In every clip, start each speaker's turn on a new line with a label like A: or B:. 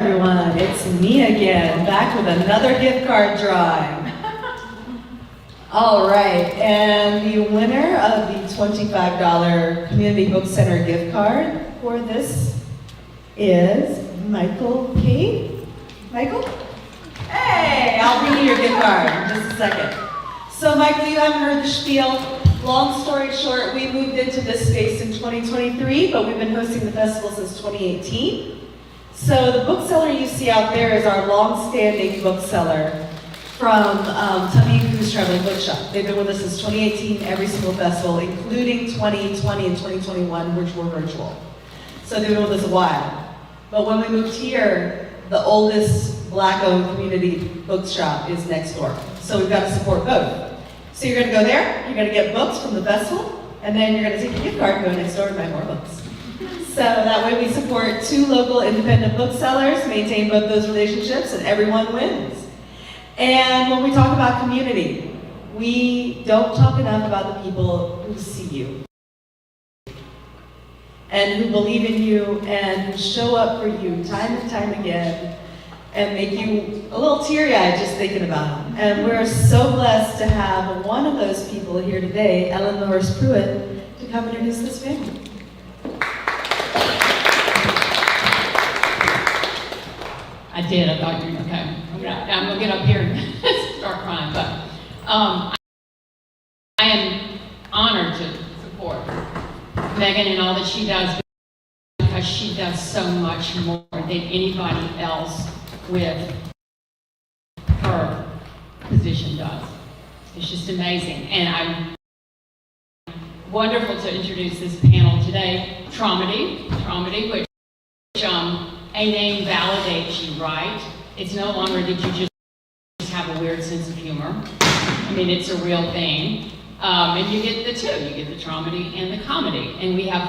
A: Everyone, it's me again, back with another gift card drive. All right, and the winner of the $25 Community Book Center gift card for this is Michael P. Michael? Hey, I'll bring you your gift card in just a second. So Michael, you haven't heard the spiel. Long story short, we moved into this space in 2023, but we've been hosting the festival since 2018. So the bookseller you see out there is our long-standing bookseller from Tubby and Cruz Traveling Bookshop. They've been with us since 2018, every single festival, including 2020 and 2021, which were virtual. So they've been with us a while. But when we moved here, the oldest Black-owned community bookshop is next door. So we've got to support both. So you're going to go there, you're going to get books from the festival, and then you're going to take your gift card and go next door and buy more books. So that way we support two local independent booksellers, maintain both those relationships, and everyone wins. And when we talk about community, we don't talk enough about the people who see you and who believe in you and who show up for you time and time again and make you a little teary-eyed just thinking about them. And we're so blessed to have one of those people here today, Ellen Norris Pruitt, to come introduce this family.
B: I did. I thought you were okay. I'm gonna get up here and start crying. But I am honored to support Megan and all that she does because she does so much more than anybody else with her position does. It's just amazing, and I'm wonderful to introduce this panel today. Traumedy, which a name validates you, right? It's no longer that you just have a weird sense of humor. I mean, it's a real thing. And you get the two. You get the traumedy and the comedy. And we have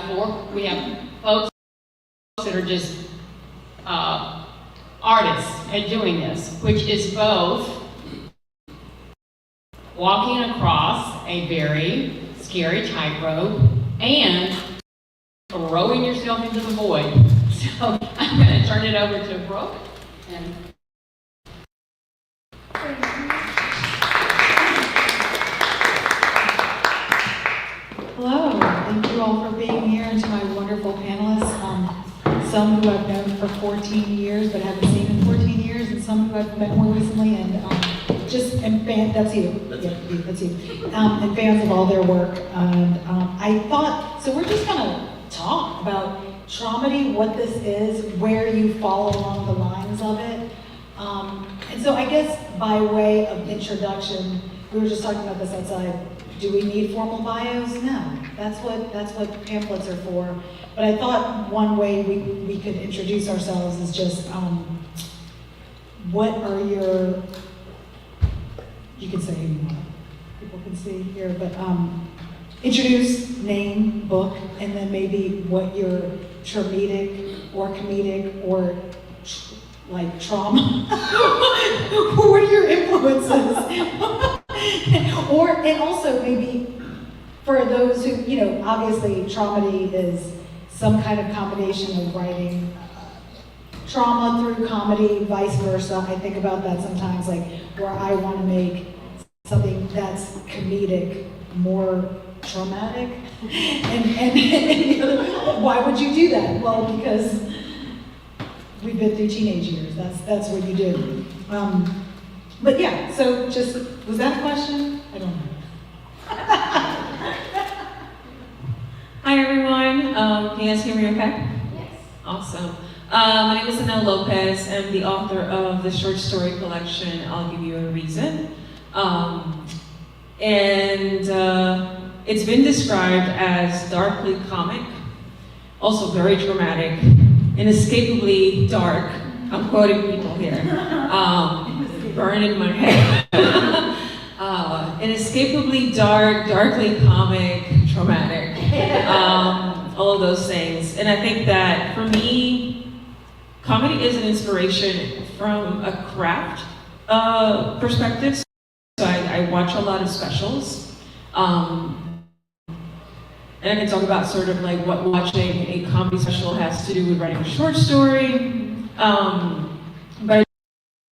B: folks that are just artists at doing this, which is both walking across a very scary tightrope and throwing yourself into the void. So I'm going to turn it over to Brooke. And
C: hello, thank you all for being here, and to my wonderful panelists. Some who I've known for 14 years but haven't seen in 14 years, and some who I've met more recently, and that's you. That's you. And fans of all their work. And I thought, so we're just gonna talk about traumedy, what this is, where you fall along the lines of it. And so I guess by way of introduction, we were just talking about this outside. Do we need formal bios? No. That's what pamphlets are for. But I thought one way we could introduce ourselves is just, what are your, you can say who you want, people can see here, but introduce, name, book, and then maybe what your traumedic or comedic or like trauma, what are your influences? And also maybe for those who, obviously traumedy is some kind of combination of writing trauma through comedy, vice versa. I think about that sometimes, like where I want to make something that's comedic more traumatic. And why would you do that? Well, because we've been through teenage years. That's what you do. But yeah, so just, was that a question? I don't know.
D: Hi everyone, can you guys hear me okay?
C: Yes.
D: Awesome. My name is Anel Lopez. I'm the author of the short story collection, I'll Give You a Reason. It's been described as darkly comic, also very dramatic, inescapably dark. I'm quoting people here. Burn in my head. Inescapably dark, darkly comic, traumatic. All of those things. And I think that for me, comedy is an inspiration from a craft perspective. So I watch a lot of specials. And I can talk about sort of like what watching a comedy special has to do with writing a short story. But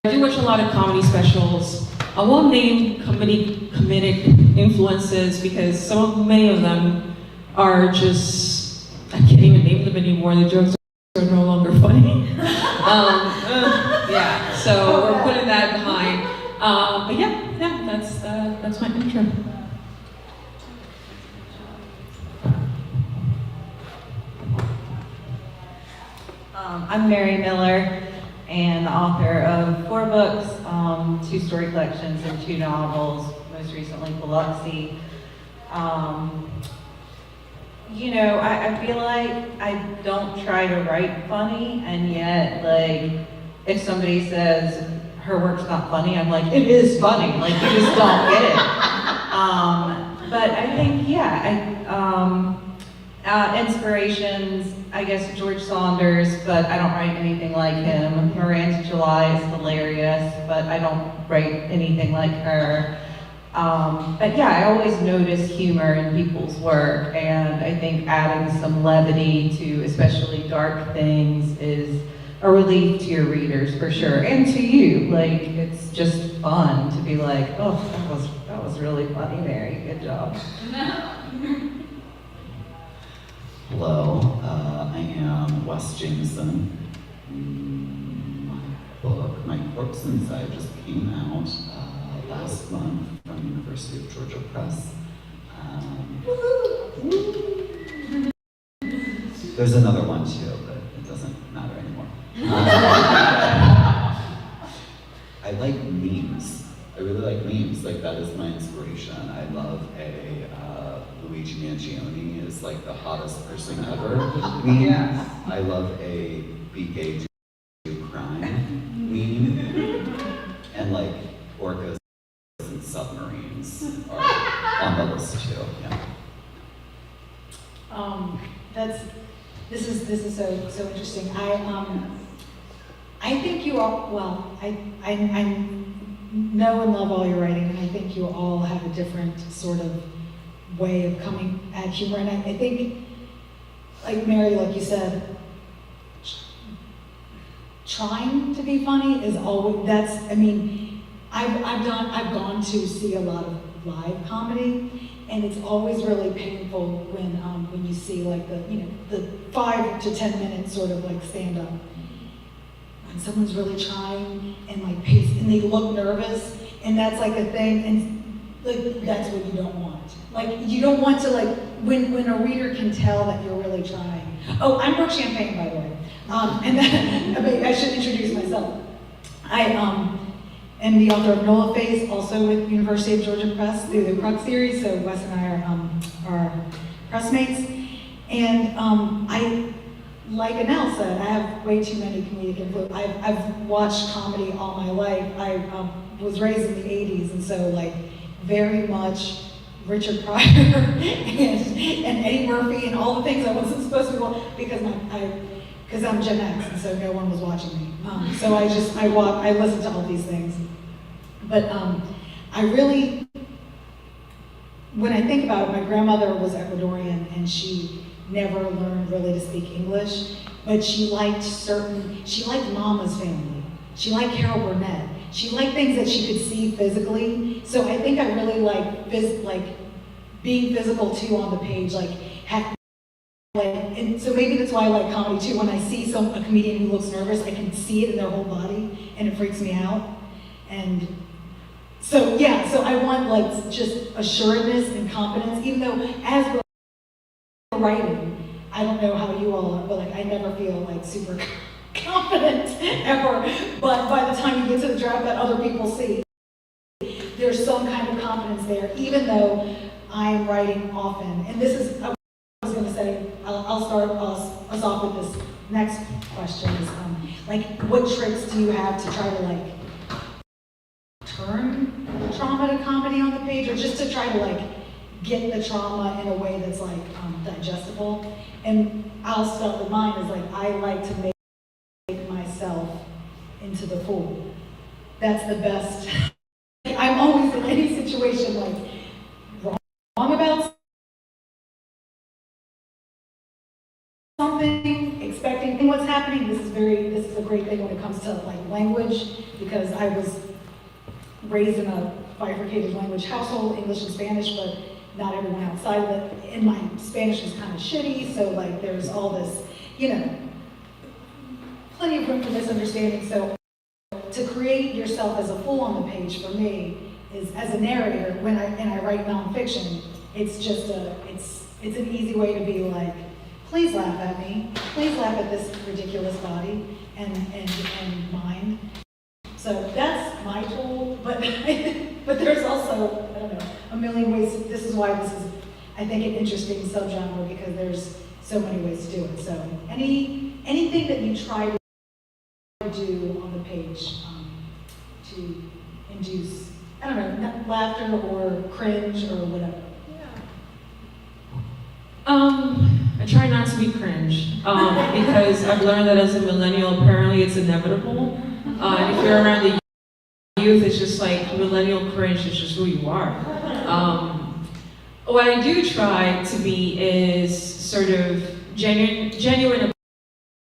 D: I do watch a lot of comedy specials. I won't name comedic influences because many of them are just, I can't even name them anymore. The jokes are no longer funny. Yeah, so we're putting that behind. But yeah, that's my intro.
A: I'm Mary Miller, and the author of 4 books, 2 story collections, and 2 novels, most recently Biloxi. You know, I feel like I don't try to write funny, and yet, like, if somebody says her work's not funny, I'm like, it is funny, like, you just don't get it. But I think, inspirations, I guess George Saunders, but I don't write anything like him. Miranda July is hilarious, but I don't write anything like her. But yeah, I always notice humor in people's work, and I think adding some levity to especially dark things is a relief to your readers for sure, and to you. Like, it's just fun to be like, oh, that was really funny, Mary. Good job.
E: Hello, I am Wes Jameson. My book, My Corpse Inside, just came out last month from University of Georgia Press. There's another one too, but it doesn't matter anymore. I like memes. I really like memes. Like, that is my inspiration. I love a Luigi Mangione is like the hottest person ever meme.
A: Yes.
E: I love a be gay, do crime meme. And like orcas and submarines are on the list too. Yeah.
C: This is so interesting. I think you all, well, I know and love all your writing, and I think you all have a different sort of way of coming at humor. And I think, like Mary, like you said, trying to be funny is always, I've gone to see a lot of live comedy, and it's always really painful when you see like the 5 to 10 minute sort of like stand up. When someone's really trying and like pace, and they look nervous, and that's like a thing, and like that's what you don't want. Like, you don't want to, like, when a reader can tell that you're really trying. Oh, I'm Brooke Champagne, by the way. And then, I should introduce myself. I am the author of Nola Face, also with University of Georgia Press through the Crux series. So Wes and I are pressmates, and I. Like Anel said, I have way too many comedic influences. I've watched comedy all my life. I was raised in the 80s, and so like very much Richard Pryor and Eddie Murphy and all the things I wasn't supposed to watch because I'm Gen X, and so no one was watching me. So I listen to all these things. But I really, when I think about it, my grandmother was Ecuadorian, and she never learned really to speak English, but she liked Mama's Family. She liked Carol Burnett. She liked things that she could see physically. So I think I really like being physical too on the page, and so maybe that's why I like comedy too. When I see a comedian who looks nervous, I can see it in their whole body, and it freaks me out. And so yeah, so I want like just assuredness and confidence, even though as we're writing, I don't know how you all are, but like I never feel like super confident ever. But by the time you get to the draft that other people see, there's some kind of confidence there, even though I am writing often. And this is, I was going to say, I'll start us off with this next question is, like, what tricks do you have to try to like turn trauma to comedy on the page, or just to try to like get the trauma in a way that's like digestible? And I'll start with mine is like, I like to make myself into the fool. That's the best. I'm always in any situation like wrong about something, expecting what's happening. This is this is a great thing when it comes to like language, because I was raised in a bifurcated language household, English and Spanish, but not everyone outside of it. And my Spanish was kind of shitty, so like there's all this, you know, plenty of room for misunderstanding. So to create yourself as a fool on the page for me is, as a narrator, when I write nonfiction, it's just it's an easy way to be like, please laugh at me, please laugh at this ridiculous body and mind. So that's my tool, but but there's also, I don't know, a million ways. This is why this is, I think, an interesting subgenre, because there's so many ways to do it. So anything that you try to do on the page to induce, I don't know, laughter or cringe or whatever.
D: I try not to be cringe, because I've learned that as a millennial, apparently it's inevitable. And if you're around the youth, it's just like millennial cringe, it's just who you are. What I do try to be is sort of genuine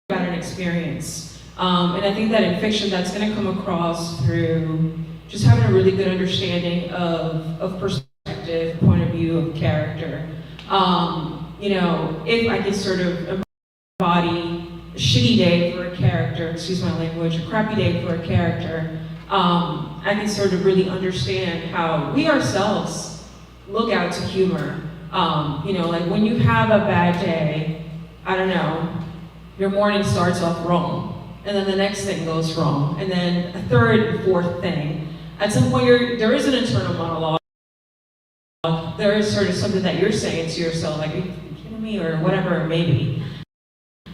D: about an experience. And I think that in fiction, that's gonna come across through just having a really good understanding of perspective, point of view, of character. You know, if I can sort of embody a shitty day for a character, excuse my language, a crappy day for a character, I can sort of really understand how we ourselves look out to humor. You know, like when you have a bad day, I don't know, your morning starts off wrong, and then the next thing goes wrong, and then a third and fourth thing. At some point, there is an internal monologue. There is sort of something that you're saying to yourself, like, are you kidding me, or whatever it may be.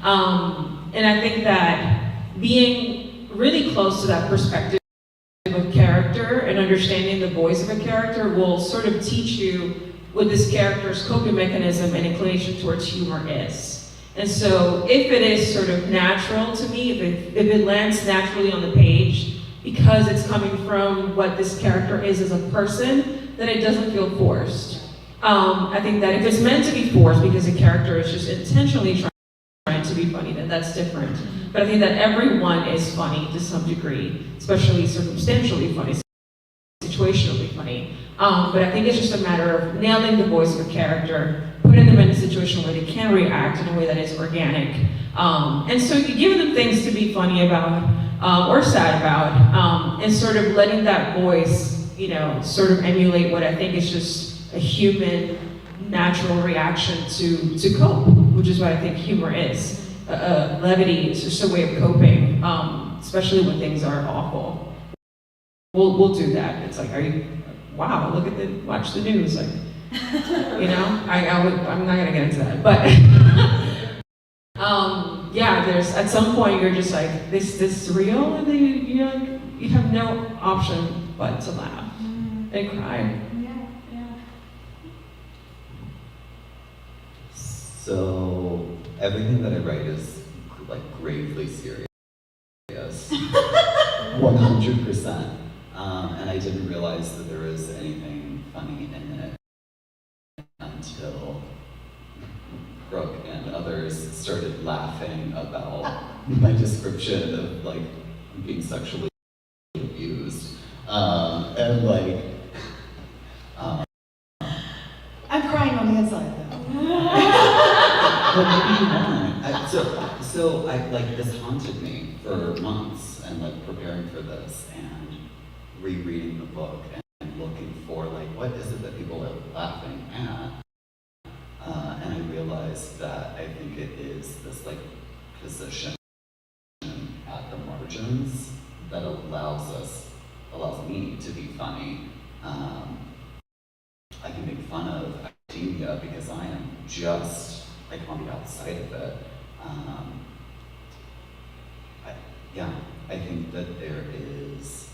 D: And I think that being really close to that perspective of character and understanding the voice of a character will sort of teach you what this character's coping mechanism and inclination towards humor is. And so if it is sort of natural to me, if it lands naturally on the page, because it's coming from what this character is as a person, then it doesn't feel forced. I think that if it's meant to be forced because a character is just intentionally trying to be funny, then that's different. But I think that everyone is funny to some degree, especially circumstantially funny, situationally funny. But I think it's just a matter of nailing the voice of a character, putting them in a situation where they can react in a way that is organic. And so you give them things to be funny about or sad about, and sort of letting that voice, you know, sort of emulate what I think is just a human natural reaction to cope, which is what I think humor is. Levity is just a way of coping, especially when things are awful. We'll do that. It's like, wow, watch the news, like, you know, I'm not gonna get into that, but yeah, there's, at some point you're just like, this is real, and then you have no option but to laugh and cry.
E: So everything that I write is like gravely serious, 100%. And I didn't realize that there was anything funny in it until Brooke and others started laughing about my description of like being sexually abused, and like.
C: I'm crying on the inside though.
E: But maybe you won't. So I like this haunted me for months, and like preparing for this and rereading the book and looking for like what is it that people are laughing at, and I realized that I think it is this like position at the margins that allows me to be funny. I can make fun of academia because I am just like on the outside of it. I think that there is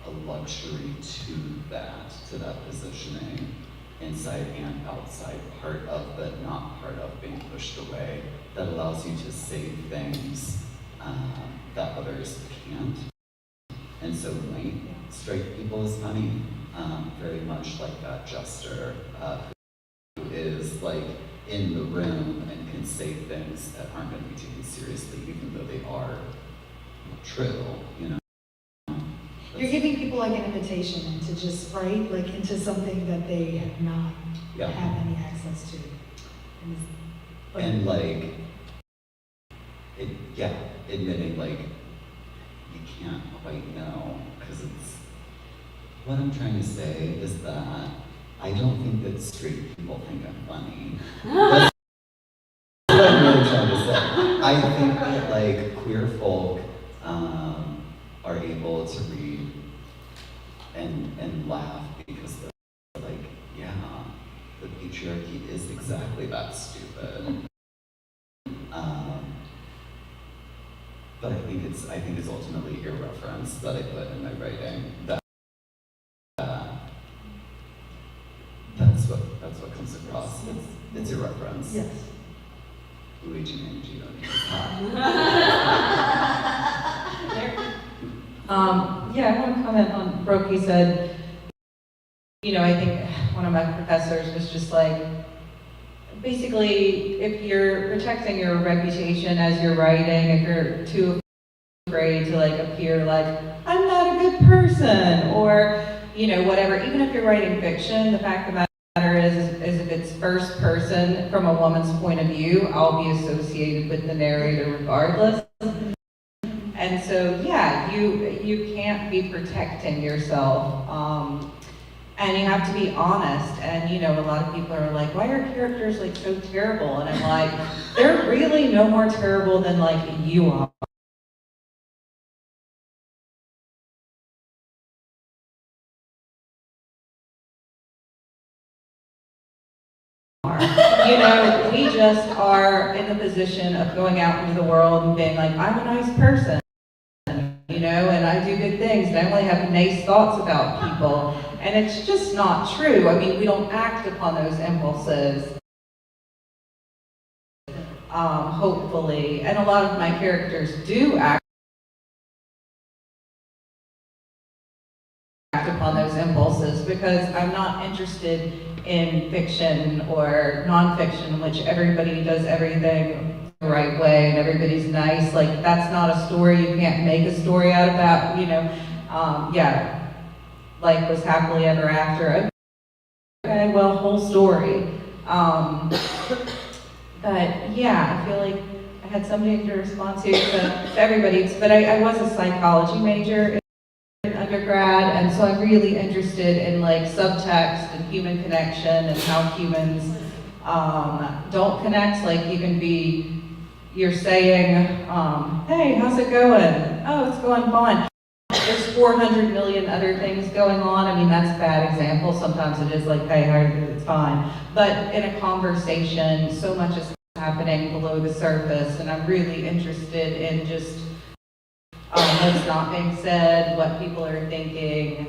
E: a luxury to that positioning, inside and outside, part of but not part of being pushed away, that allows you to say things that others can't. And so white, straight people is funny, very much like that jester who is like in the room and can say things that aren't going to be taken seriously, even though they are true, you know.
C: You're giving people like an invitation to just write like into something that they have not
E: Yeah.
C: have any access to.
E: And like, admitting like you can't quite know, because it's, what I'm trying to say is that I don't think that straight people think I'm funny. That's what I'm really trying to say. I think that like queer folk are able to read and laugh because they're like, yeah, the patriarchy is exactly that stupid. But I think it's ultimately irreverence that I put in my writing. That's what comes across. It's irreverence.
C: Yes.
E: Luigi Mangino.
A: Yeah, I want to comment on Brokey said, you know, I think one of my professors was just like, basically, if you're protecting your reputation as you're writing, if you're too afraid to like appear like, I'm not a good person, or, you know, whatever, even if you're writing fiction, the fact of the matter is if it's first person from a woman's point of view, I'll be associated with the narrator regardless. And so, yeah, you can't be protecting yourself, and you have to be honest. And you know, a lot of people are like, "Why are characters like so terrible?" And I'm like, "They're really no more terrible than like you are." You know, we just are in the position of going out into the world and being like, "I'm a nice person." You know, and I do good things, and I only have nice thoughts about people, and it's just not true. I mean, we don't act upon those impulses, hopefully, and a lot of my characters do act upon those impulses because I'm not interested in fiction or nonfiction in which everybody does everything the right way and everybody's nice. Like, that's not a story. You can't make a story out of that, you know. Yeah, life was happily ever after. Okay, well, whole story. But yeah, I feel like I had something to respond to everybody. But I was a psychology major in undergrad, and so I'm really interested in like subtext and human connection and how humans don't connect. Like, you can be, you're saying, hey, how's it going? Oh, it's going fine. There's 400 million other things going on. I mean, that's a bad example. Sometimes it is like, hey, how are you? It's fine. But in a conversation, so much is happening below the surface, and I'm really interested in just what's not being said, what people are thinking.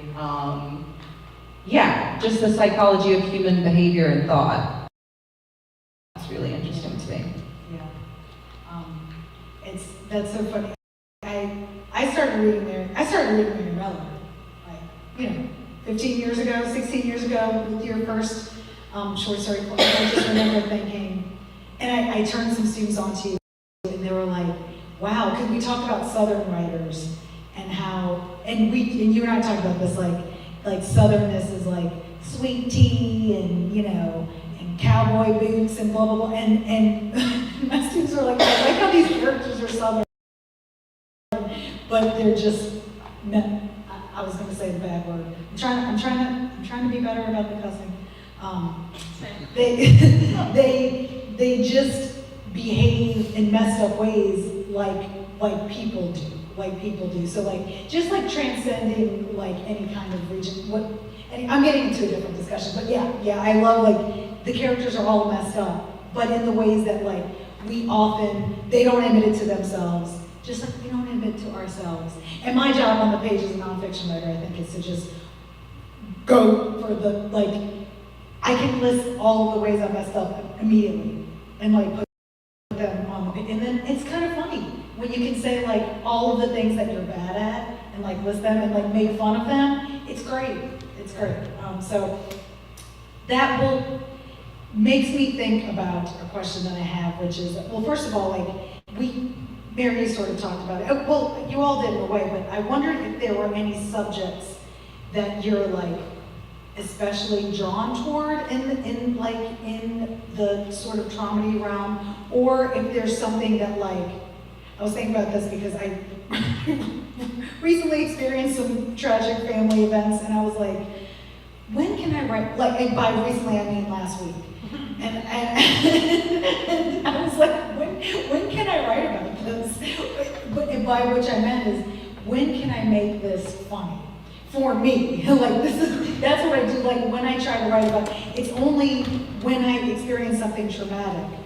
A: Yeah, just the psychology of human behavior and thought. That's really interesting to me.
C: Yeah. That's so funny. I started reading Marilla, like, you know, 15 years ago, 16 years ago, with your first short story club. I just remember thinking, and I turned some students on to you, and they were like, wow, because we talked about Southern writers and how, and you and I talked about this, like Southernness is like sweet tea and, you know, and cowboy boots and blah, blah, blah. And my students were like, I like how these characters are Southern, but they're just, I was going to say the bad word. I'm trying to be better about the cussing. They just behave in messed up ways like people do. So like, just like transcending like any kind of region. I'm getting into a different discussion, but yeah, I love like the characters are all messed up, but in the ways that like they don't admit it to themselves, just like we don't admit to ourselves. And my job on the page as a nonfiction writer, I think, is to just go for the, like, I can list all of the ways I messed up immediately and like put them on the page. And then it's kind of funny when you can say like all of the things that you're bad at and like list them and like make fun of them. It's great. It's great. So that will, makes me think about a question that I have, which is, well, first of all, like, Mary sort of talked about it. Well, you all did in a way, but I wondered if there were any subjects that you're like especially drawn toward in the sort of traumedy realm, or if there's something that, like, I was thinking about this because I recently experienced some tragic family events, and I was like, when can I write, like, and by recently I mean last week, and I was like, when can I write about this? But by which I meant is, when can I make this funny? For me, like, that's what I do, like, when I try to write about it, it's only when I experience something traumatic,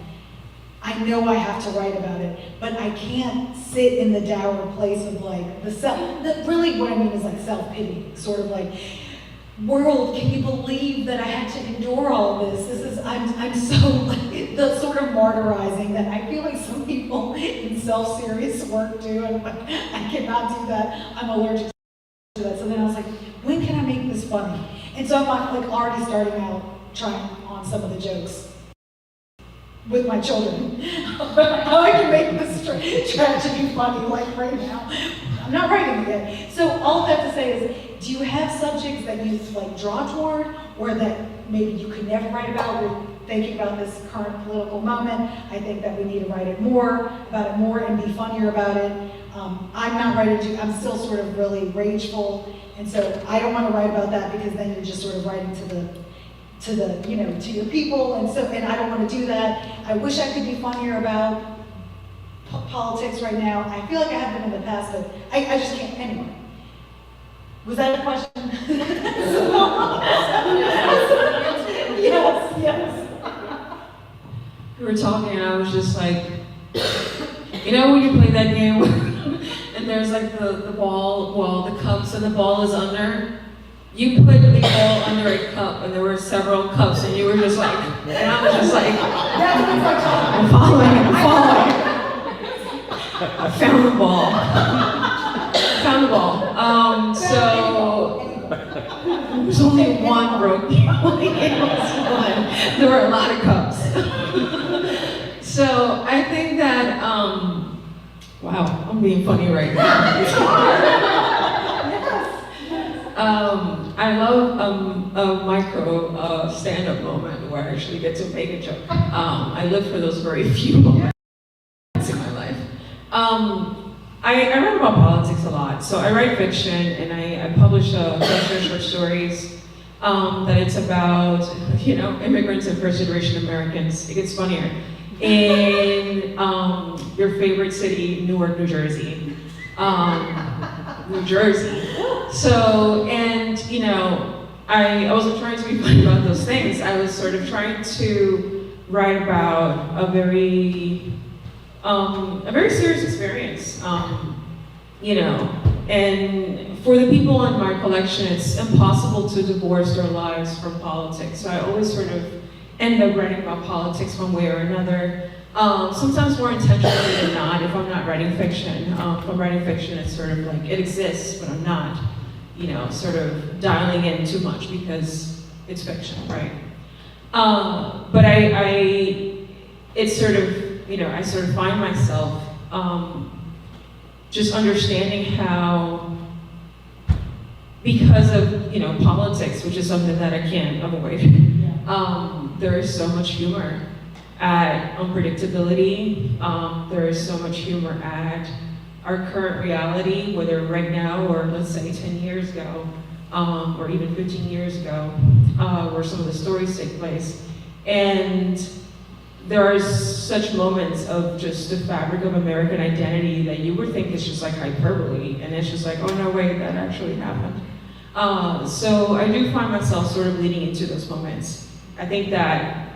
C: I know I have to write about it, but I can't sit in the dour place of, like, really what I mean is, like, self-pity, sort of like, world, can you believe that I had to endure all this? I'm so, like, the sort of martyrizing that I feel like some people in self-serious work do, and I'm like, I cannot do that, I'm allergic to that. So then I was like, when can I make this funny? And so I'm like already starting out trying on some of the jokes with my children. How I can make this tragedy funny, like, right now. I'm not writing it yet. So all I have to say is, do you have subjects that you, like, draw toward, or that maybe you could never write about? We're thinking about this current political moment. I think that we need to write about it more and be funnier about it. I'm not ready to, I'm still sort of really rageful, and so I don't want to write about that, because then you're just sort of writing to the, you know, to your people, and I don't want to do that. I wish I could be funnier about politics right now. I feel like I have been in the past, but I just can't, anyway. Was that a question? Yes.
D: We were talking and I was just like, you know when you play that game and there's like the ball, well, the cups and the ball is under? You put the ball under a cup and there were several cups and you were just like, and I was just like, I'm following. I found the ball. So there's only one broke. There were a lot of cups. So I think that, wow, I'm being funny right now. I love a micro stand-up moment where I actually get to make a joke. I live for those very few moments in my life. I write about politics a lot. So I write fiction, and I publish a collection of short stories that it's about, you know, immigrants and first-generation Americans. It gets funnier. In your favorite city, Newark, New Jersey. New Jersey. So, and, you know, I wasn't trying to be funny about those things. I was sort of trying to write about a very serious experience, you know, and for the people in my collection, it's impossible to divorce their lives from politics. So I always sort of end up writing about politics one way or another. Sometimes more intentionally than not, if I'm not writing fiction. If I'm writing fiction, it's sort of like, it exists, but I'm not, you know, sort of dialing in too much because it's fiction, right? But it's sort of, you know, I sort of find myself just understanding how, because of, you know, politics, which is something that I can't avoid, there is so much humor at unpredictability. There is so much humor at our current reality, whether right now or let's say 10 years ago, or even 15 years ago, where some of the stories take place. And there are such moments of just the fabric of American identity that you would think is just like hyperbole, and it's just like, oh no, wait, that actually happened. So I do find myself sort of leading into those moments. I think that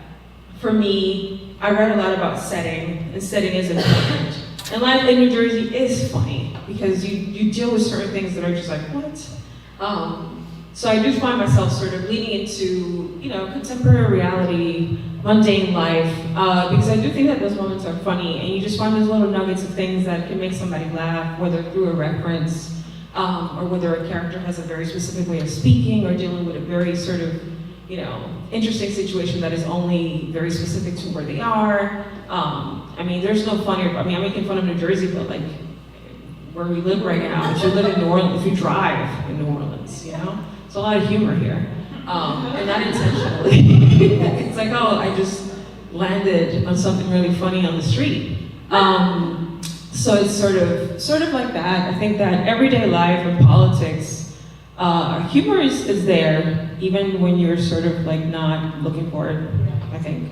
D: for me, I read a lot about setting, and setting is important. And life in New Jersey is funny, because you deal with certain things that are just like, what? So I do find myself sort of leaning into, you know, contemporary reality, mundane life, because I do think that those moments are funny, and you just find those little nuggets of things that can make somebody laugh, whether through a reference, or whether a character has a very specific way of speaking, or dealing with a very sort of interesting situation that is only very specific to where they are. I mean, there's no funny, I mean, I'm making fun of New Jersey, but like, where we live right now, if you live in New Orleans, if you drive in New Orleans, there's a lot of humor here. And not intentionally. It's like, oh, I just landed on something really funny on the street. So it's sort of like that. I think that everyday life and politics, humor is there, even when you're sort of like not looking for it, I think.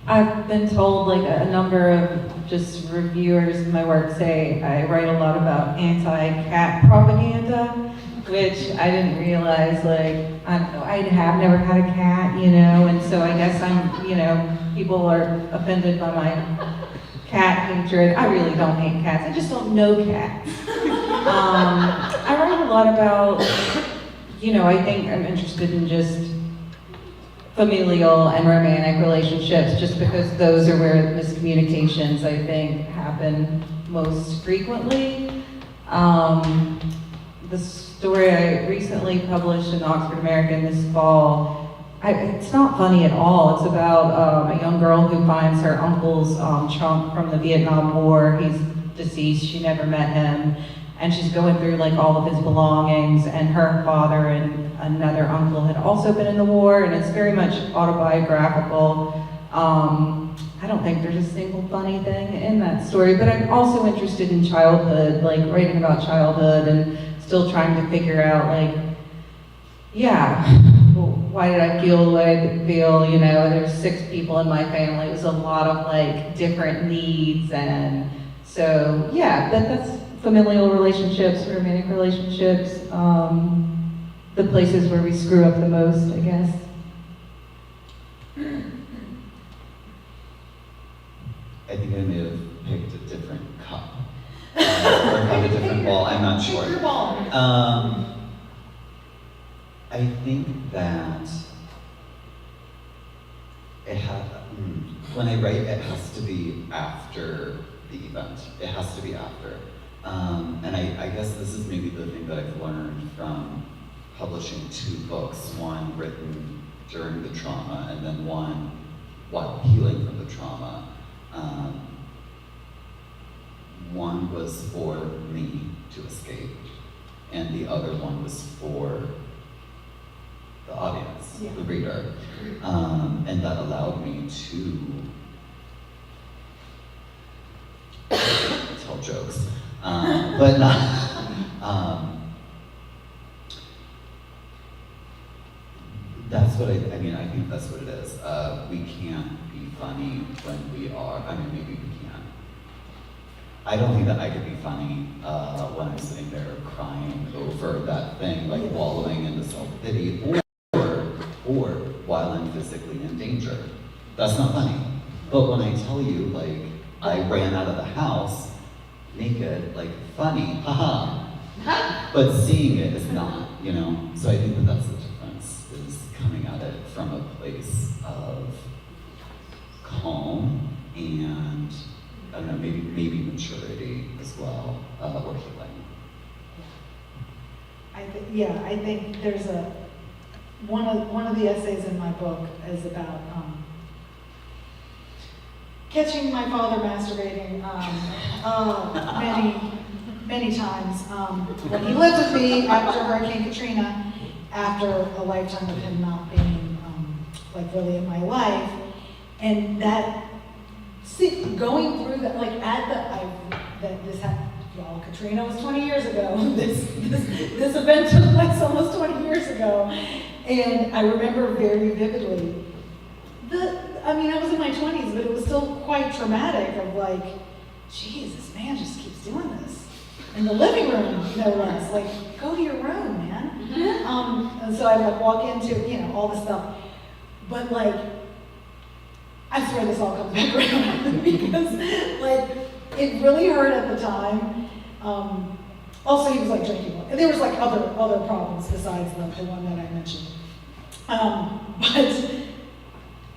F: I've been told, like, a number of just reviewers in my work say I write a lot about anti-cat propaganda, which I didn't realize, like, I have never had a cat, and so I guess people are offended by my cat hatred. I really don't hate cats, I just don't know cats. I write a lot about, I think I'm interested in just familial and romantic relationships, just because those are where miscommunications, I think, happen most frequently. The story I recently published in Oxford American this fall, it's not funny at all. It's about a young girl who finds her uncle's trunk from the Vietnam War. He's deceased, she never met him, and she's going through like all of his belongings, and her father and another uncle had also been in the war, and it's very much autobiographical. I don't think there's a single funny thing in that story, but I'm also interested in childhood, like writing about childhood and still trying to figure out, like, why did I feel the way I feel? There's 6 people in my family. It was a lot of like different needs, and so that's familial relationships, romantic relationships, the places where we screw up the most, I guess.
E: I think I may have picked a different cup. Or had a different ball, I'm not sure.
C: Pick your ball.
E: I think that when I write, it has to be after the event. It has to be after. And I guess this is maybe the thing that I've learned from publishing 2 books, one written during the trauma and then one while healing from the trauma. One was for me to escape, and the other one was for the audience, the reader. And that allowed me to tell jokes, but not, that's what I think that's what it is. We can't be funny when we are, maybe we can. I don't think that I could be funny when I'm sitting there crying over that thing, like wallowing in the self-pity, or while I'm physically in danger. That's not funny. But when I tell you, like, I ran out of the house naked, like, funny, haha. But seeing it is not, So I think that that's the difference, is coming at it from a place of calm and, I don't know, maybe maturity as well, or healing.
C: I think there's one of the essays in my book is about catching my father masturbating many times. When he lived with me after Hurricane Katrina, after a lifetime of him not being like really in my life, and that going through that, like that this happened. Y'all, Katrina was 20 years ago. This event took place almost 20 years ago, and I remember very vividly. I was in my 20s, but it was still quite traumatic. Of like, geez, this man just keeps doing this in the living room, no less. Like, go to your room, man. And so I like walk into all this stuff, but like, I swear this all comes back around because like it really hurt at the time. Also, he was like drinking, and there was like other problems besides the one that I mentioned.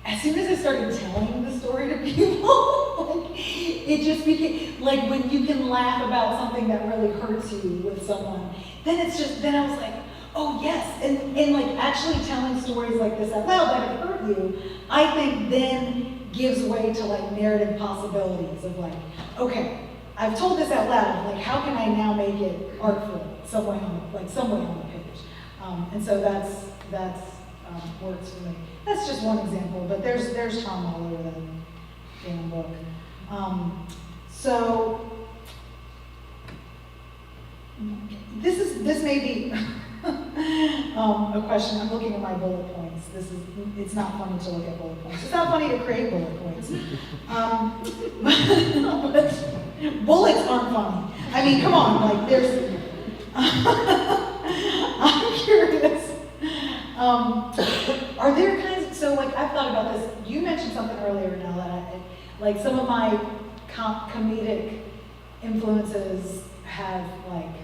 C: But as soon as I started telling the story to people, like, it just became, like, when you can laugh about something that really hurts you with someone, then it's just, then I was like, oh yes, and like actually telling stories like this out loud that have hurt you, I think then gives way to like narrative possibilities of like, okay, I've told this out loud, like how can I now make it artful some way on the page? And so that's works for me. That's just one example, but there's charm all over the damn book. So this may be a question. I'm looking at my bullet points. It's not funny to look at bullet points. It's not funny to create bullet points. But bullets aren't funny. I mean, come on, like there's. I'm curious. Are there kinds? So, like, I've thought about this. You mentioned something earlier, now that like some of my comedic influences have, like,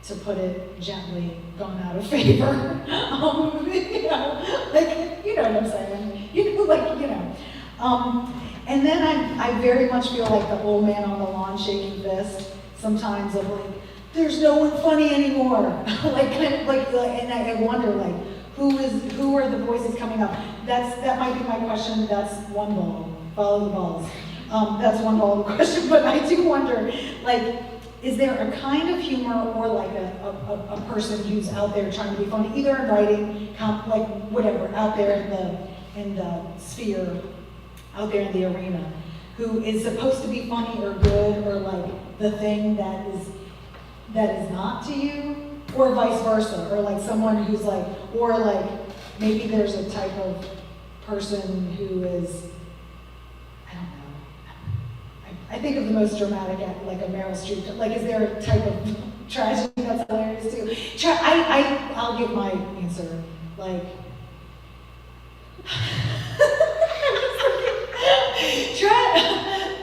C: to put it gently, gone out of favor. You know, like, you know what I'm saying? And then I very much feel like the old man on the lawn shaking fist sometimes of like, there's no one funny anymore. Like, kind of like, and I wonder, like, who are the voices coming up? That might be my question. That's one ball. Follow the balls. That's one ball of the question. But I do wonder, like, is there a kind of humor or like a person who's out there trying to be funny, either in writing, like whatever, out there in the sphere, out there in the arena, who is supposed to be funny or good, or like the thing that is not to you, or vice versa, or like someone who's like, or like maybe there's a type of person who is, I don't know, I think of the most dramatic, like a Meryl Streep, like is there a type of tragedy that's hilarious too? I'll give my answer, like,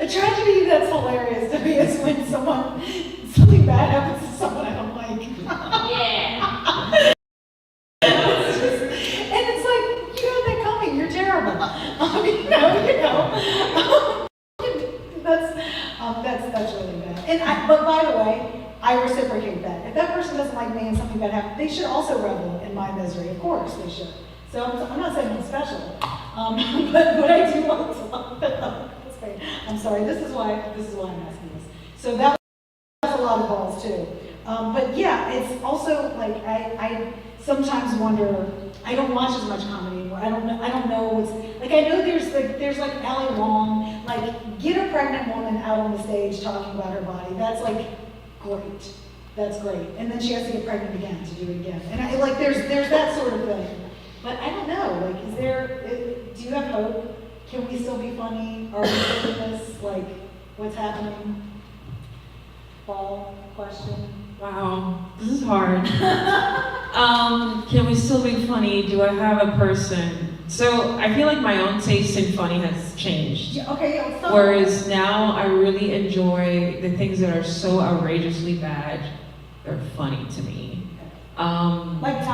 C: a tragedy that's hilarious to me is when something bad happens to someone I don't like.
B: Yeah.
C: And it's like, you had that coming, you're terrible. That's really bad. But by the way, I reciprocate that. If that person doesn't like me and something bad happens, they should also revel in my misery. Of course they should. So I'm not saying I'm special, but I do want to love it. I'm sorry. This is why I'm asking this. So that's a lot of balls too. But yeah, it's also like I sometimes wonder. I don't watch as much comedy anymore. I don't know what's like. I know there's like Ali Wong. Like, get a pregnant woman out on the stage talking about her body. That's like great. That's great. And then she has to get pregnant again to do it again. And I like there's that sort of thing. But I don't know. Like, do you have hope? Can we still be funny? Are we doing this? Like, what's happening? Fall question.
D: Wow, this is hard. Can we still be funny? Do I have a person? So I feel like my own taste in funny has changed.
C: Yeah, okay, yeah, let's talk.
D: Whereas now I really enjoy the things that are so outrageously bad, they're funny to me.
C: Like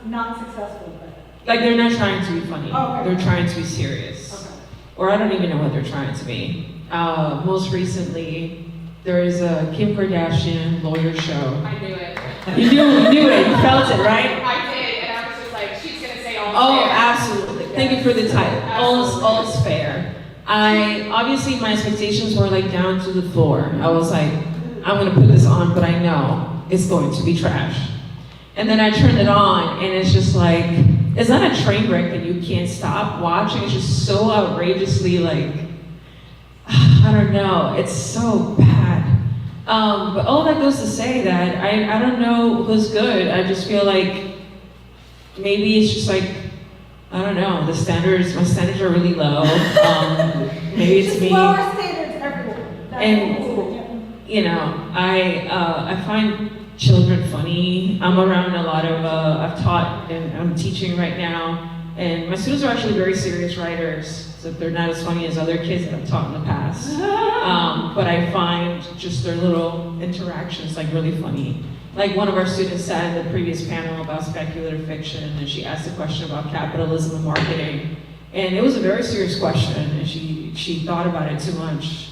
C: not successful, but.
D: Like they're not trying to be funny.
C: Oh, okay.
D: They're trying to be serious.
C: Okay.
D: Or I don't even know what they're trying to be. Most recently, there is a Kim Kardashian lawyer show.
B: I knew it.
D: You knew it, you felt it, right?
B: I did, and I was just like, she's gonna say all
D: Oh,
B: fair.
D: absolutely. Thank you for the title. All's fair. Obviously my expectations were like down to the floor. I was like, I'm gonna put this on, but I know it's going to be trash. And then I turned it on, and it's just like, it's not a train wreck that you can't stop watching. It's just so outrageously like, I don't know, it's so bad. But all that goes to say that I don't know who's good. I just feel like maybe it's just like, I don't know, my standards are really low. Maybe it's
C: just
D: me.
C: lower standards everywhere.
D: And, you know, I find children funny. I'm around a lot of, I've taught and I'm teaching right now. And my students are actually very serious writers, so they're not as funny as other kids that I've taught in the past. But I find just their little interactions like really funny. Like one of our students sat in the previous panel about speculative fiction, and she asked a question about capitalism and marketing. And it was a very serious question, and she thought about it too much,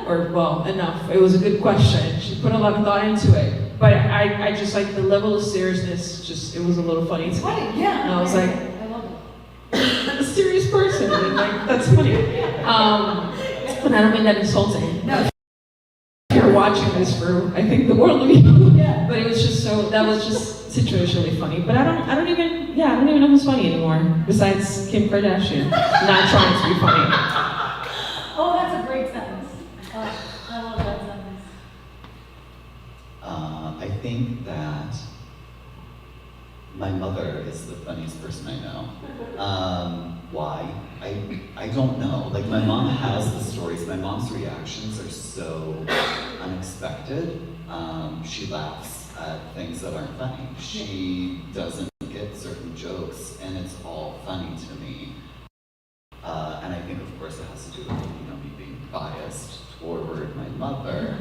D: or well, enough. It was a good question. She put a lot of thought into it, but I just like the level of seriousness. Just it was a little funny to me.
C: Funny, yeah.
D: And I was like,
C: I love it.
D: a serious person. And like that's funny. And I don't mean that insulting.
C: No.
D: If you're watching this for, I think the world of you.
C: Yeah.
D: But it was just that was just situationally funny. But I don't even know who's funny anymore, besides Kim Kardashian. Not trying to be funny.
C: Oh, that's a great sentence. I love that sentence.
E: I think that my mother is the funniest person I know. Why? I don't know. Like, my mom has the stories. My mom's reactions are so unexpected. She laughs at things that aren't funny. She doesn't get certain jokes, and it's all funny to me. And I think, of course, it has to do with, me being biased toward my mother.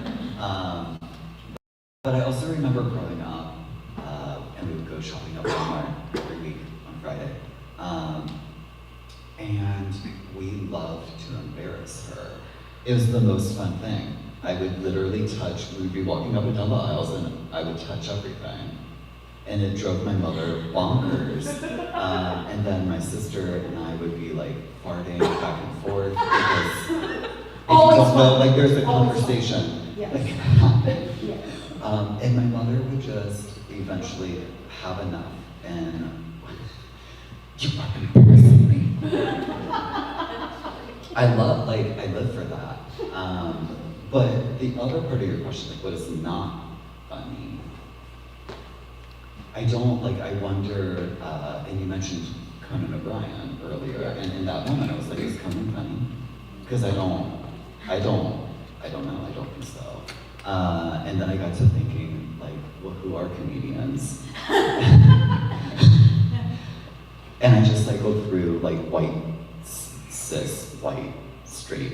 E: But I also remember growing up, and we would go shopping at Walmart every week on Friday. And we loved to embarrass her. It was the most fun thing. I would literally we'd be walking up and down the aisles, and I would touch everything. And it drove my mother bonkers. And then my sister and I would be like farting back and forth because if
C: Always
E: you don't know,
C: fun.
E: like there's a
C: Always
E: conversation
C: Yes.
E: that can happen.
C: Yes.
E: And my mother would just eventually have enough, and you are embarrassing me. I live for that. But the other part of your question, like what is not funny? I wonder, and you mentioned Conan O'Brien earlier, and in that moment I was like, is Conan funny? Because I don't know, I don't think so. And then I got to thinking, like, well, who are comedians? And I just go through white, cis, white, straight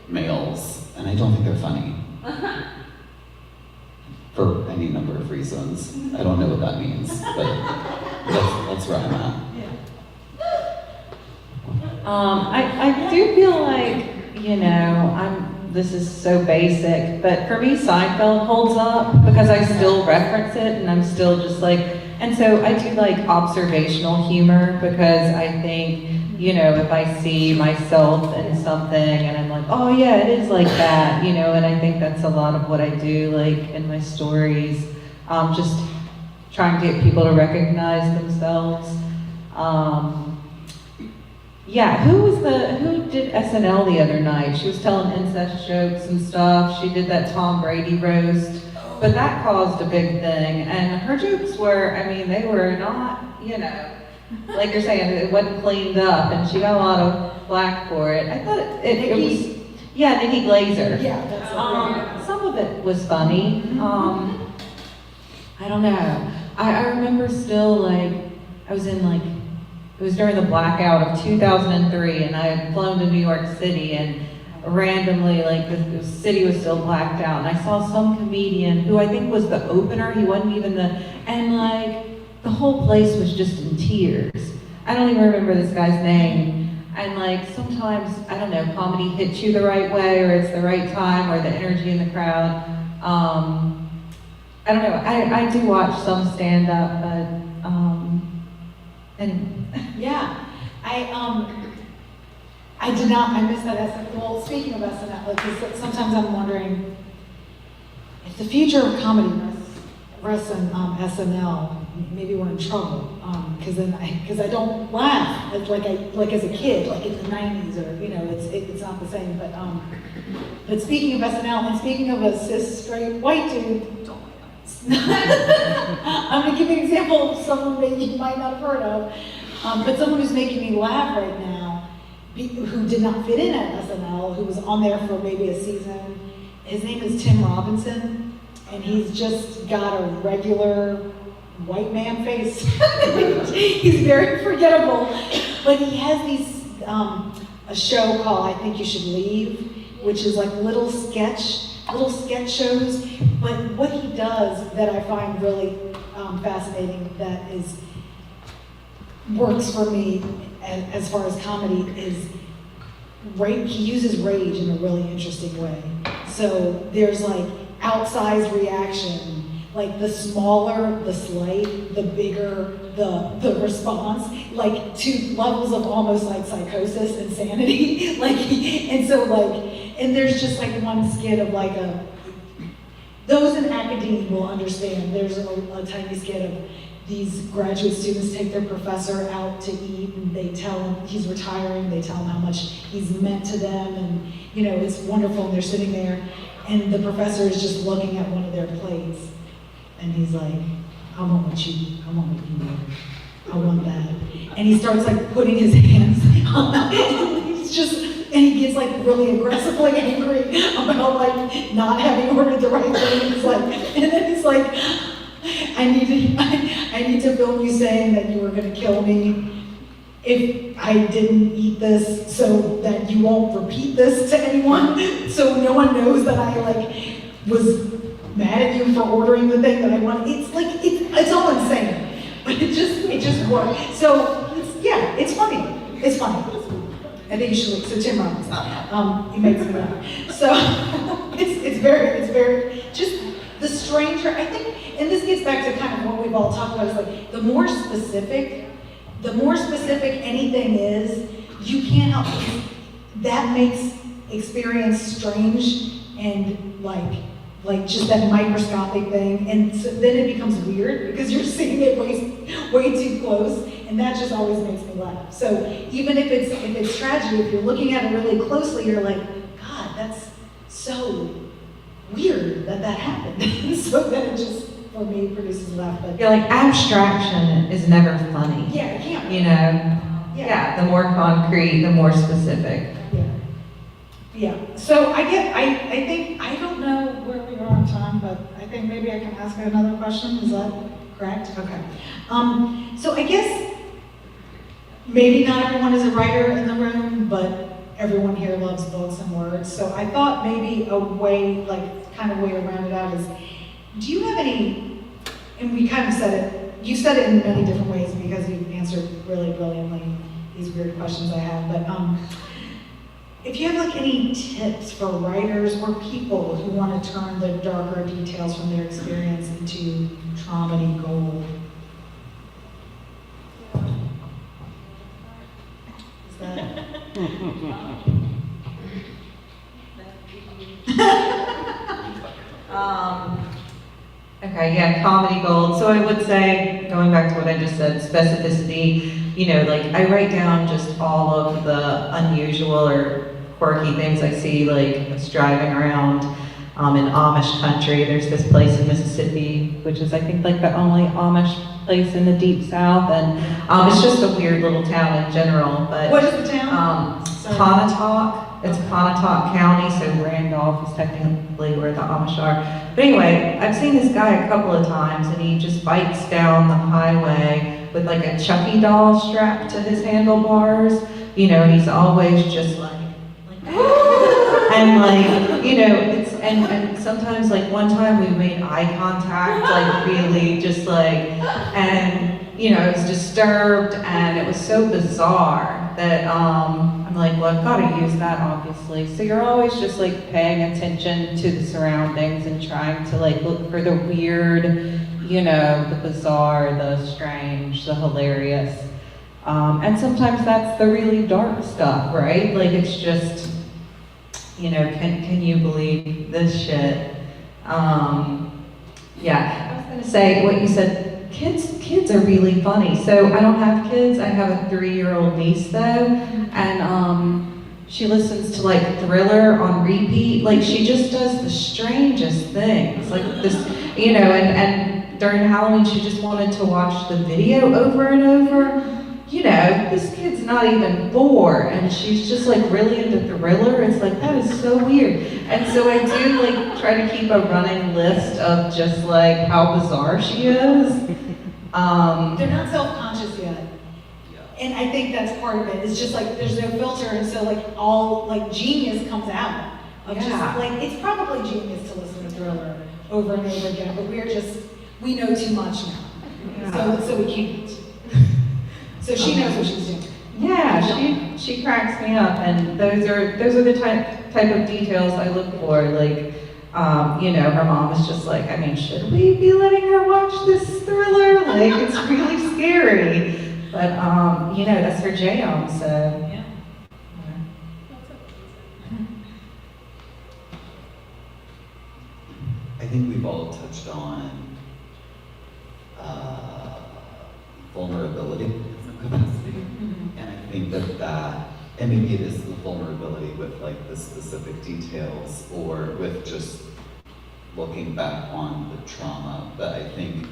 E: males, and I don't think they're funny. For any number of reasons. I don't know what that means, but that's where I'm at.
F: I do feel like, this is so basic, but for me, Seinfeld holds up because I still reference it and I'm still just and so I do observational humor because I think, if I see myself in something and I'm like, oh yeah, it is like that, and I think that's a lot of what I do, in my stories, just trying to get people to recognize themselves. Yeah, who did SNL the other night? She was telling incest jokes and stuff. She did that Tom Brady roast, but that caused a big thing. And her jokes were, they were not, like you're saying, it wasn't cleaned up, and she got a lot of flack for it. I thought it was, yeah, Nikki Glazer.
C: Yeah, that's
F: Some of it was funny. I don't know. I remember still I was in it was during the blackout of 2003, and I had flown to New York City, and randomly, the city was still blacked out, and I saw some comedian who I think was the opener. He wasn't even and the whole place was just in tears. I don't even remember this guy's name. And sometimes, I don't know, comedy hits you the right way, or it's the right time, or the energy in the crowd. I don't know. I do watch some stand-up, but anyway.
C: Yeah, I did not. I missed that SNL. Well, speaking of SNL, because sometimes I'm wondering if the future of comedy rests in SNL. Maybe we're in trouble because I don't laugh like as a kid, like in the '90s, or it's not the same. But speaking of SNL and speaking of a cis straight white dude. I'm going to give you an example of someone that you might not have heard of, but someone who's making me laugh right now, who did not fit in at SNL, who was on there for maybe a season. His name is Tim Robinson, and he's just got a regular white man face. He's very forgettable, but he has a show called I Think You Should Leave, which is little sketch shows, but what he does that I find really fascinating, that is, works for me as far as comedy is he uses rage in a really interesting way. So there's like outsized reaction, like the smaller the slight, the bigger the response, like to levels of almost like psychosis, insanity. And there's just like one skit of like those in academia will understand. There's a tiny skit of these graduate students take their professor out to eat, and they tell him he's retiring, they tell him how much he's meant to them, and it's wonderful, and they're sitting there, and the professor is just looking at one of their plates, and he's like, I want what you ordered. I want that. And he starts like putting his hands on and he gets like really aggressively angry about like not having ordered the right thing. And then he's like, I need to film you saying that you were gonna kill me if I didn't eat this, so that you won't repeat this to anyone, so no one knows that I like was mad at you for ordering the thing that I want. It's all insane, but it just works. So it's funny. It's funny. I think you should look. So Tim Robbins, he makes me laugh. So it's very just the stranger. I think, and this gets back to kind of what we've all talked about. Is like the more specific anything is, you can't help. That makes experience strange and like just that microscopic thing, and so then it becomes weird because you're seeing it way too close, and that just always makes me laugh. So even if it's tragedy, if you're looking at it really closely, you're like, God, that's so weird that happened. So then it just, for me, produces laugh. But
F: Yeah, like abstraction is never funny.
C: yeah, it can't.
F: Yeah, the more concrete, the more specific.
C: Yeah. So I think, I don't know where we are on time, but I think maybe I can ask another question. Is that correct? Okay. So I guess maybe not everyone is a writer in the room, but everyone here loves books and words. So I thought maybe a way, kind of way to round it out is, do you have any, and we kind of said it, you said it in many different ways because you answered really brilliantly these weird questions I have, but if you have any tips for writers or people who want to turn the darker details from their experience into traumedy gold. Is that?
F: Okay, yeah, comedy gold. So I would say, going back to what I just said, specificity, I write down just all of the unusual or quirky things I see, like just driving around in Amish country. There's this place in Mississippi, which is I think like the only Amish place in the deep south, and it's just a weird little town in general. But
C: What is the town?
F: Pontotoc. It's Pontotoc County, so Randolph is technically where the Amish are. But anyway, I've seen this guy a couple of times, and he just bikes down the highway with like a Chucky doll strapped to his handlebars. And he's always just like and and sometimes one time we made eye contact, really just and I was disturbed, and it was so bizarre that I'm like, well, I've got to use that, obviously. So you're always just paying attention to the surroundings and trying to look for the weird, the bizarre, the strange, the hilarious. And sometimes that's the really dark stuff, right? It's just, can you believe this shit? Yeah, I was gonna say what you said. Kids are really funny. So I don't have kids. I have a 3-year-old niece though, and she listens to Thriller on repeat. She just does the strangest things, this, and during Halloween she just wanted to watch the video over and over. This kid's not even 4, and she's just really into Thriller. It's that is so weird. And so I do try to keep a running list of just how bizarre she is.
C: They're not self-conscious yet. And I think that's part of it. It's just there's no filter, and so all genius comes out of just it's probably genius to listen to Thriller over and over again, but we know too much now. So we can't. So she knows what she's doing.
F: Yeah, she cracks me up, and those are the type of details I look for. Like, her mom is just like, I mean, should we be letting her watch this thriller? Like, it's really scary. But that's her jam. So
C: Yeah.
E: I think we've all touched on vulnerability in some capacity. And I think that, and maybe it is the vulnerability with like the specific details or with just looking back on the trauma, but I think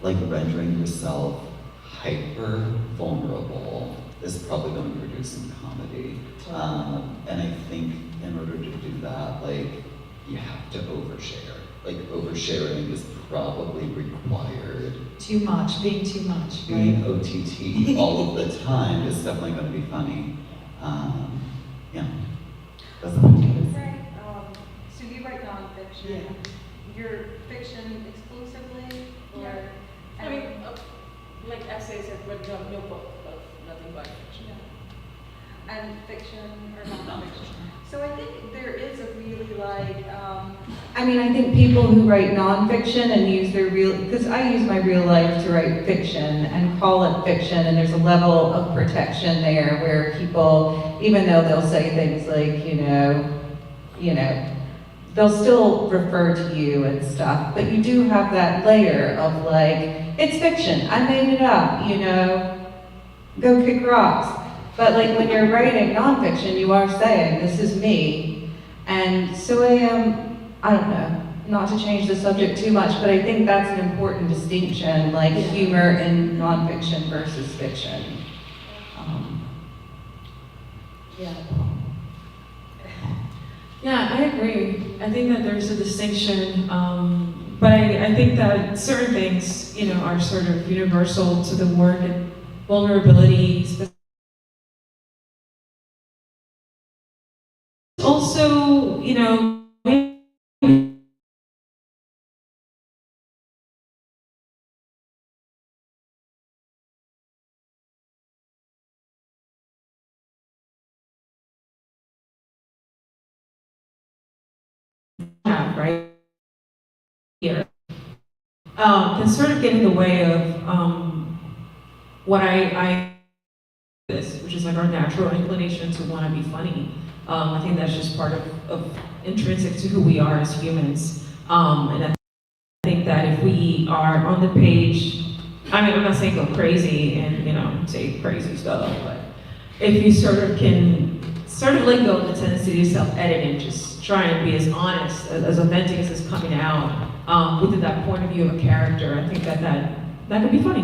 E: like rendering yourself hyper vulnerable is probably going to produce some comedy. And I think in order to do that, like, you have to overshare. Like, oversharing is probably required.
C: Too much, being too much.
E: Being
C: Right?
E: OTT all of the time is definitely going to be funny. Yeah. That's what it is.
G: Right, so you write nonfiction.
C: Yeah.
G: Your fiction exclusively, or?
H: Yeah. I mean, like essays, but no book of nothing but fiction.
G: And fiction or nonfiction. So I think there is a really
F: I mean, I think people who write nonfiction and use their because I use my real life to write fiction and call it fiction, and there's a level of protection there where people, even though they'll say things like, they'll still refer to you and stuff, but you do have that layer of like, it's fiction, I made it up, go kick rocks. But like when you're writing nonfiction, you are saying, this is me. And so I am, I don't know, not to change the subject too much, but I think that's an important distinction, like humor in nonfiction versus fiction.
D: Yeah, I agree. I think that there's a distinction, but I think that certain things, are sort of universal to the work, and vulnerability. Also, right here, can sort of get in the way of what I this, which is like our natural inclination to want to be funny. I think that's just part of intrinsic to who we are as humans. And I think that if we are on the page, I mean, I'm not saying go crazy and, say crazy stuff, but if you sort of can let go of the tendency to self-edit and just try and be as honest, as authentic as it's coming out, within that point of view of a character, I think that could be funny.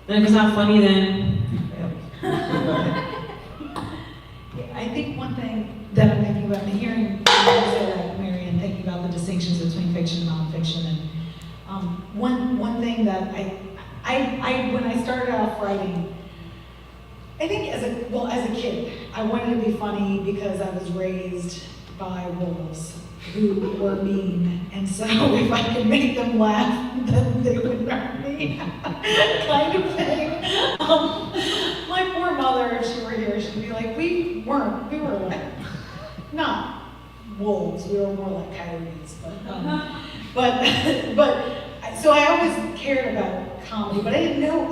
D: And if it's not funny, then
C: I think one thing that I'm thinking about, and hearing you say that, Marianne, thinking about the distinctions between fiction and nonfiction, and one thing that I when I started off writing, I think as a kid, I wanted to be funny because I was raised by wolves who were mean, and so if I could make them laugh, then they would hurt me, kind of thing. My poor mother, if she were here, she'd be like, we were like, not wolves, we were more like coyotes, so I always cared about comedy, but I didn't know,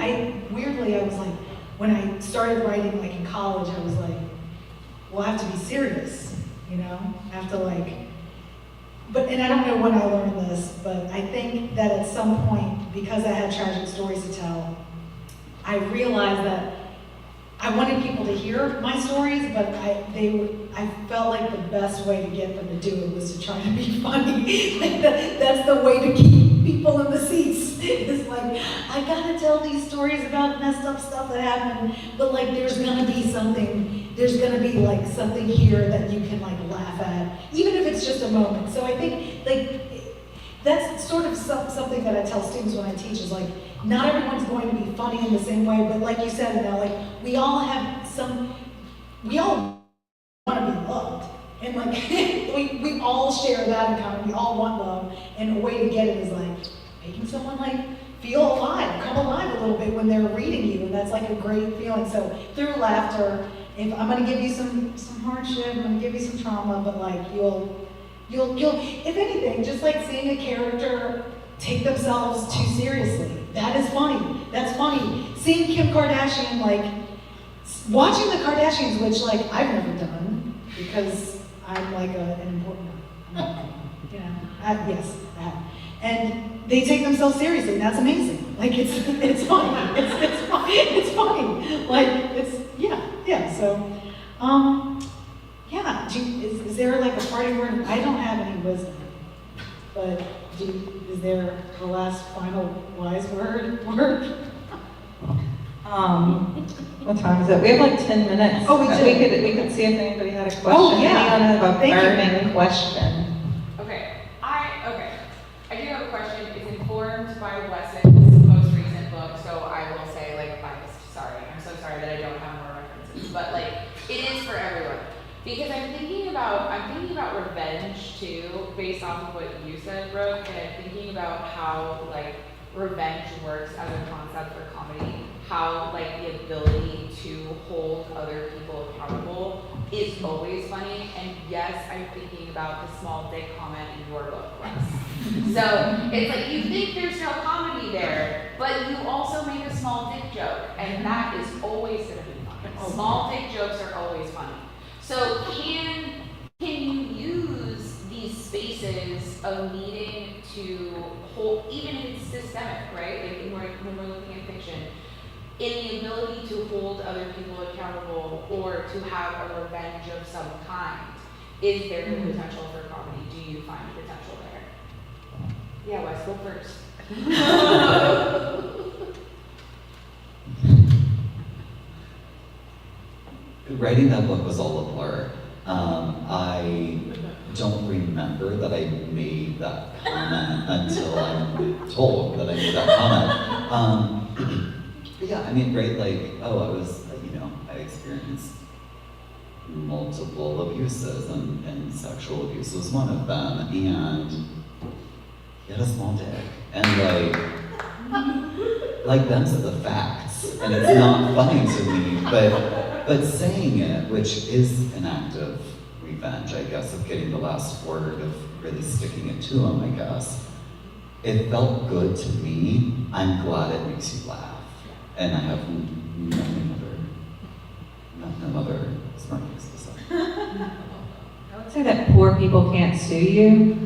C: weirdly, I was like, when I started writing like in college, I was like, well, I have to be serious, I have to and I don't know when I learned this, but I think that at some point, because I had tragic stories to tell, I realized that I wanted people to hear my stories, but I felt like the best way to get them to do it was to try to be funny. That's the way to keep people in the seats. It's like, I gotta tell these stories about messed up stuff that happened, but there's gonna be something here that you can laugh at, even if it's just a moment. So I think that's sort of something that I tell students when I teach is not everyone's going to be funny in the same way, but like you said, we all want to be loved. And we all share that in common. We all want love. And a way to get it is making someone feel alive, come alive a little bit when they're reading you, and that's like a great feeling. So through laughter, if I'm gonna give you some hardship, I'm gonna give you some trauma, but like you'll, if anything, just like seeing a character take themselves too seriously. That is funny. That's funny. Seeing Kim Kardashian, like, watching the Kardashians, which like I've never done because I'm like an important, you know, yes, I have. And they take themselves seriously, and that's amazing. Like it's funny. It's funny. Like yeah. So, yeah. Is there like a parting word? I don't have any wisdom, but is there a last final wise word?
F: What time is it? We have like 10 minutes.
C: Oh, we do.
F: We could see if anybody had a question.
C: Oh, yeah.
F: Anyone have a
C: Thank you.
F: burning question?
I: Okay. I do have a question. It's informed by Wes's most recent book, so I will say, like, biased. Sorry. I'm so sorry that I don't have more references. But like, it is for everyone. Because I'm thinking about revenge too, based off of what you said, Brooke, and I'm thinking about how like revenge works as a concept for comedy. How like the ability to hold other people accountable is always funny. And yes, I'm thinking about the small dick comment in your book, Wes. So it's like you think there's no comedy there, but you also make a small dick joke, and that is always gonna be funny. Small dick jokes are always funny. So can you use these spaces of needing to hold, even if it's systemic, right? Like when we're looking at fiction, in the ability to hold other people accountable or to have a revenge of some kind, is there the potential for comedy? Do you find potential there? Yeah, Wes, go first.
E: Writing that book was all a blur. I don't remember that I made that comment until I'm told that I made that comment. But yeah, I mean, right, like, I experienced multiple abuses, and sexual abuse was one of them, and he had a small dick, and like them's are the facts, and it's not funny to me, but saying it, which is an act of revenge, I guess, of getting the last word, of really sticking it to him, I guess. It felt good to me. I'm glad it makes you laugh. And I have no other smart things to say.
F: I would say that poor people can't sue you.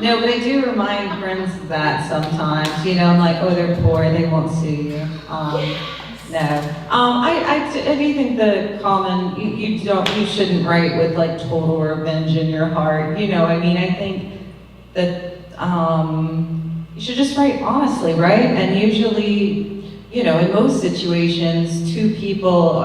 F: No, but I do remind friends of that sometimes. You know, I'm like, oh, they're poor, they won't sue you. No. I do think the common, you shouldn't write with like total revenge in your heart. You know, I mean, I think that you should just write honestly, right? And usually, you know, in most situations, two people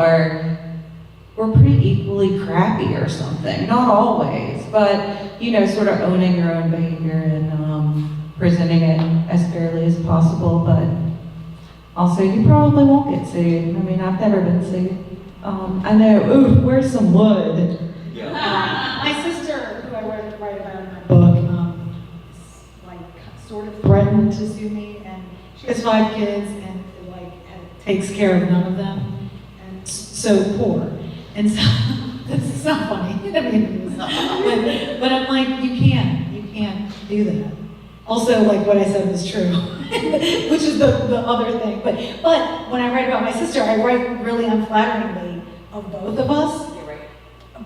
F: we're pretty equally crappy or something. Not always, but, you know, sort of owning your own behavior and presenting it as fairly as possible. But also, you probably won't get sued. I mean, I've never been sued. I know, ooh, where's some wood?
E: Yeah.
C: My sister, who I write about in my book, like sort of threatened to sue me, and she has 5 kids, and like takes care of none of them, and so poor. And so it's not funny. I mean, it's not. But I'm like, you can't do that. Also, like what I said was true, which is the other thing. But when I write about my sister, I write really unflatteringly of both of us.
I: You're right.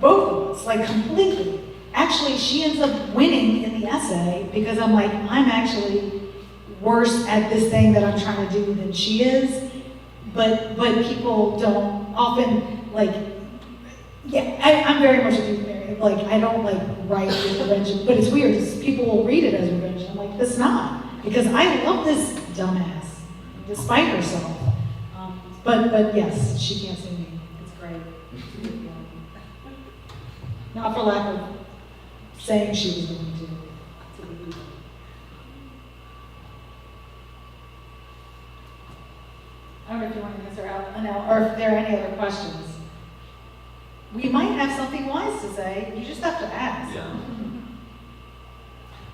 C: Both of us, like completely. Actually, she ends up winning in the essay because I'm like, I'm actually worse at this thing that I'm trying to do than she is. But people don't often like. Yeah, I'm very much a dude Mary. Like, I don't like write with revenge, but it's weird because people will read it as revenge. I'm like, that's not, because I love this dumbass, despite herself. But yes, she can't sue me. It's great. Not for lack of saying she was going to the people. I don't know if you want to answer out now, or if there are any other questions. we might have something wise to say. You just have to ask.
E: Yeah.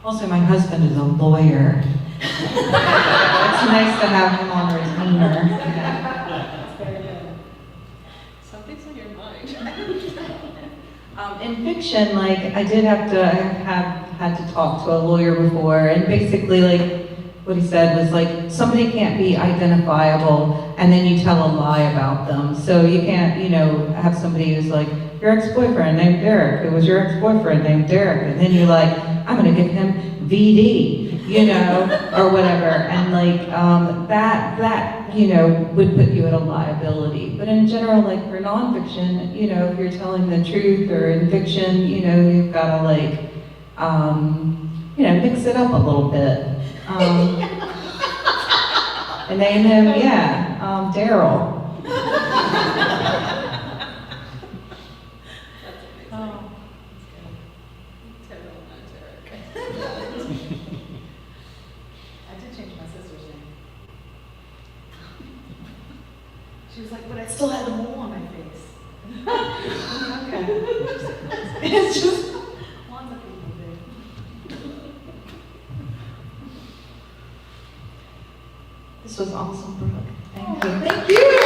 F: Also, my husband is a lawyer. It's nice to have him on retainer.
C: Very good.
H: Something's on your mind.
F: In fiction, like, I have had to talk to a lawyer before, and basically, like, what he said was like, somebody can't be identifiable, and then you tell a lie about them. So you can't, have somebody who's like, your ex-boyfriend named Derek, who was your ex-boyfriend named Derek, and then you're like, I'm gonna give him VD, or whatever, and like, that would put you at a liability. But in general, like for nonfiction, if you're telling the truth, or in fiction, you've gotta like, mix it up a little bit. And name him, Daryl.
C: I did change my sister's name. She was like, but I still had the mole on my face. Okay. It's just, lots of people do.
F: This was awesome, Brooke. Thank you.
C: Thank you.